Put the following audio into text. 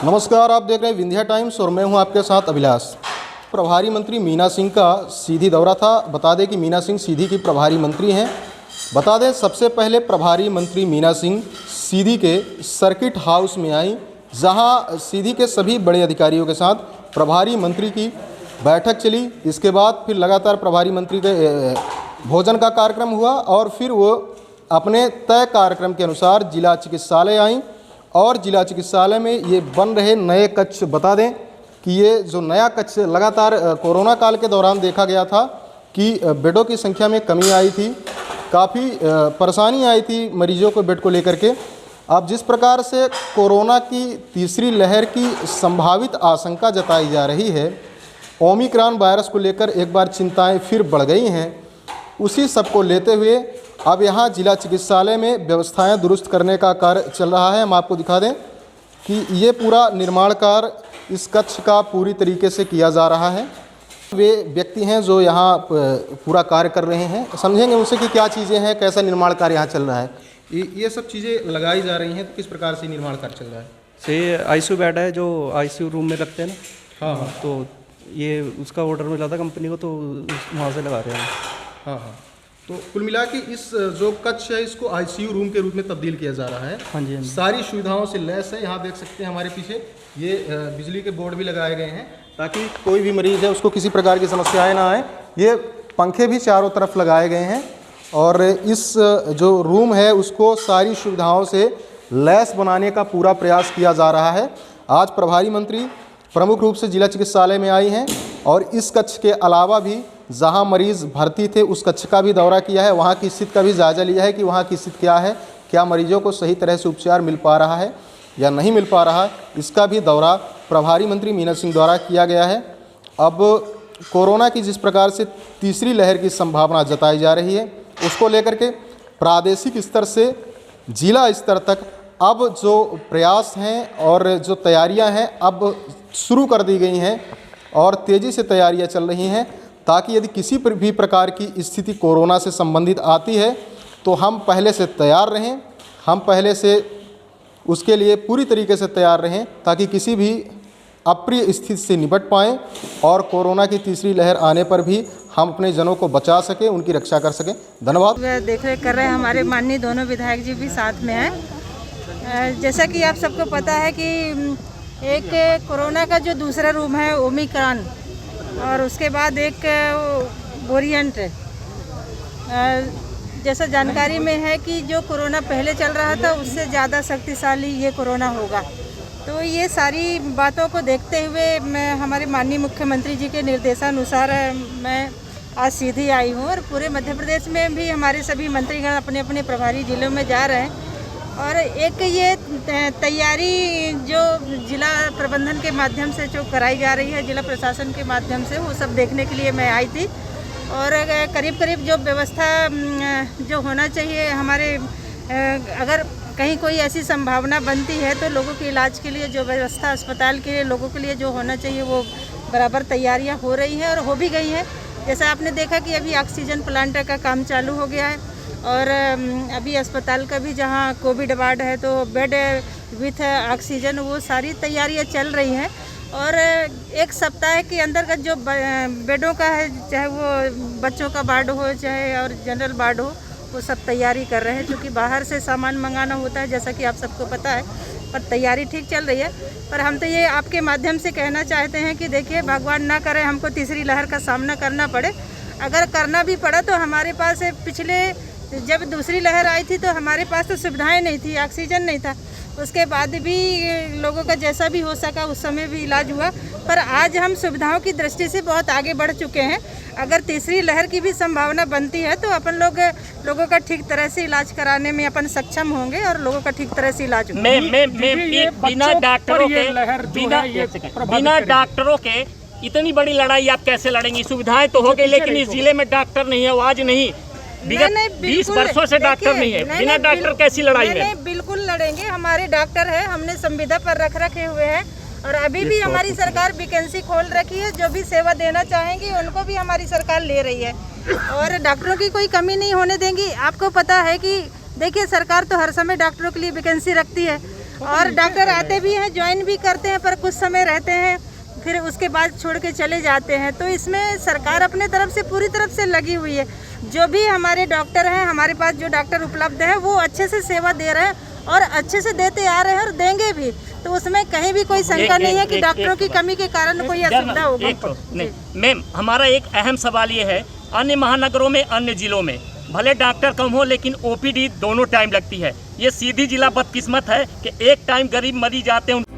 नमस्कार, आप देख रहे हैं विंध्या टाइम्स और मैं हूं आपके साथ अभिलाष। प्रभारी मंत्री मीना सिंह का सीधी दौरा था। बता दें कि मीना सिंह सीधी की प्रभारी मंत्री हैं। बता दें सबसे पहले प्रभारी मंत्री मीना सिंह सीधी के सर्किट हाउस में आई, जहां सीधी के सभी बड़े अधिकारियों के साथ प्रभारी मंत्री की बैठक चली। इसके बाद फिर लगातार प्रभारी मंत्री के भोजन का कार्यक्रम हुआ और फिर वो अपने तय कार्यक्रम के अनुसार जिला चिकित्सालय आई और जिला चिकित्सालय में ये बन रहे नए कक्ष, बता दें कि ये जो नया कक्ष लगातार कोरोना काल के दौरान देखा गया था कि बेडों की संख्या में कमी आई थी, काफ़ी परेशानी आई थी मरीजों को बेड को लेकर के। अब जिस प्रकार से कोरोना की तीसरी लहर की संभावित आशंका जताई जा रही है, ओमिक्रॉन वायरस को लेकर एक बार चिंताएं फिर बढ़ गई हैं। उसी सब को लेते हुए अब यहाँ जिला चिकित्सालय में व्यवस्थाएं दुरुस्त करने का कार्य चल रहा है। हम आपको दिखा दें कि ये पूरा निर्माण कार्य इस कक्ष का पूरी तरीके से किया जा रहा है। वे व्यक्ति हैं जो यहाँ पूरा कार्य कर रहे हैं, समझेंगे उनसे कि क्या चीज़ें हैं, कैसा निर्माण कार्य यहाँ चल रहा है। ये सब चीज़ें लगाई जा रही हैं, तो किस प्रकार से निर्माण कार्य चल रहा है? से आईसीयू बेड है जो आईसीयू रूम में रखते हैं ना। हाँ, तो ये उसका ऑर्डर मिला था कंपनी को, तो वहाँ से लगा रहे हैं। हाँ। तो कुल मिला के इस जो कक्ष है इसको आईसीयू रूम के रूप में तब्दील किया जा रहा है। हाँ जी। सारी सुविधाओं से लैस है। यहाँ देख सकते हैं हमारे पीछे ये बिजली के बोर्ड भी लगाए गए हैं ताकि कोई भी मरीज़ है उसको किसी प्रकार की समस्याएं ना आए। ये पंखे भी चारों तरफ लगाए गए हैं और इस जो रूम है उसको सारी सुविधाओं से लैस बनाने का पूरा प्रयास किया जा रहा है। आज प्रभारी मंत्री प्रमुख रूप से जिला चिकित्सालय में आई हैं और इस कक्ष के अलावा भी जहां मरीज़ भर्ती थे उस कक्ष का भी दौरा किया है, वहां की स्थिति का भी जायज़ा लिया है कि वहां की स्थिति क्या है, क्या मरीजों को सही तरह से उपचार मिल पा रहा है या नहीं मिल पा रहा है। इसका भी दौरा प्रभारी मंत्री मीना सिंह द्वारा किया गया है। अब कोरोना की जिस प्रकार से तीसरी लहर की संभावना जताई जा रही है, उसको लेकर के प्रादेशिक स्तर से जिला स्तर तक अब जो प्रयास हैं और जो तैयारियां हैं अब शुरू कर दी गई हैं और तेज़ी से तैयारियां चल रही हैं, ताकि यदि किसी भी प्रकार की स्थिति कोरोना से संबंधित आती है तो हम पहले से तैयार रहें, हम पहले से उसके लिए पूरी तरीके से तैयार रहें ताकि किसी भी अप्रिय स्थिति से निपट पाएँ और कोरोना की तीसरी लहर आने पर भी हम अपने जनों को बचा सकें, उनकी रक्षा कर सकें। धन्यवाद। देख रेख कर रहे हैं, हमारे माननीय दोनों विधायक जी भी साथ में हैं। जैसा कि आप सबको पता है कि एक कोरोना का जो दूसरा रूप है ओमिक्रॉन और उसके बाद एक वेरिएंट, जैसा जानकारी में है कि जो कोरोना पहले चल रहा था उससे ज़्यादा शक्तिशाली ये कोरोना होगा। तो ये सारी बातों को देखते हुए मैं हमारे माननीय मुख्यमंत्री जी के निर्देशानुसार मैं आज सीधी आई हूँ और पूरे मध्य प्रदेश में भी हमारे सभी मंत्रीगण अपने अपने प्रभारी जिलों में जा रहे हैं और एक ये तैयारी जो जिला प्रबंधन के माध्यम से जो कराई जा रही है, जिला प्रशासन के माध्यम से, वो सब देखने के लिए मैं आई थी। और करीब करीब जो व्यवस्था जो होना चाहिए हमारे, अगर कहीं कोई ऐसी संभावना बनती है तो लोगों के इलाज के लिए जो व्यवस्था अस्पताल के लोगों के लिए जो होना चाहिए वो बराबर तैयारियां हो रही हैं और हो भी गई हैं। जैसा आपने देखा कि अभी ऑक्सीजन प्लांट का काम चालू हो गया है और अभी अस्पताल का भी जहां कोविड वार्ड है तो बेड विथ ऑक्सीजन, वो सारी तैयारियां चल रही हैं। और एक सप्ताह के अंदर का जो बेडों का है, चाहे वो बच्चों का वार्ड हो चाहे और जनरल वार्ड हो, वो सब तैयारी कर रहे हैं। क्योंकि बाहर से सामान मंगाना होता है, जैसा कि आप सबको पता है, पर तैयारी ठीक चल रही है। पर हम तो ये आपके माध्यम से कहना चाहते हैं कि देखिए, भगवान ना करे हमको तीसरी लहर का सामना करना पड़े। अगर करना भी पड़ा तो हमारे पास पिछले जब दूसरी लहर आई थी तो हमारे पास तो सुविधाएं नहीं थी, ऑक्सीजन नहीं था। उसके बाद भी लोगों का जैसा भी हो सका उस समय भी इलाज हुआ। पर आज हम सुविधाओं की दृष्टि से बहुत आगे बढ़ चुके हैं। अगर तीसरी लहर की भी संभावना बनती है तो अपन लोगों का ठीक तरह से इलाज कराने में अपन सक्षम होंगे और लोगों का ठीक तरह से इलाज होगा। बिना डॉक्टरों के इतनी बड़ी लड़ाई आप कैसे लड़ेंगी? सुविधाएं तो हो गई, लेकिन इस जिले में डॉक्टर नहीं है, वो आज नहीं, विगत 20 वर्षों से डॉक्टर नहीं है। बिना डॉक्टर कैसी लड़ाई में? नहीं, बिल्कुल लड़ेंगे। हमारे डॉक्टर है, हमने संविदा पर रखे हुए हैं और अभी भी हमारी सरकार वैकेंसी खोल रखी है। जो भी सेवा देना चाहेंगी उनको भी हमारी सरकार ले रही है और डॉक्टरों की कोई कमी नहीं होने देंगी। आपको पता है कि देखिए, सरकार तो हर समय डॉक्टरों के लिए वैकेंसी रखती है और डॉक्टर आते भी हैं, ज्वाइन भी करते हैं, पर कुछ समय रहते हैं, फिर उसके बाद छोड़ के चले जाते हैं। तो इसमें सरकार अपने तरफ से पूरी तरफ से लगी हुई है। जो भी हमारे डॉक्टर हैं, हमारे पास जो डॉक्टर उपलब्ध है, वो अच्छे से सेवा दे रहे हैं और अच्छे से देते आ रहे हैं और देंगे भी। तो उसमें कहीं भी कोई शंका नहीं है कि डॉक्टरों की कमी के कारण कोई असुविधा होगी। मैम, हमारा एक अहम सवाल ये है, अन्य महानगरों में, अन्य जिलों में भले डॉक्टर कम हो लेकिन ओपीडी दोनों टाइम लगती है। ये सीधी जिला बदकिस्मत है कि एक टाइम गरीब मरीज आते हैं।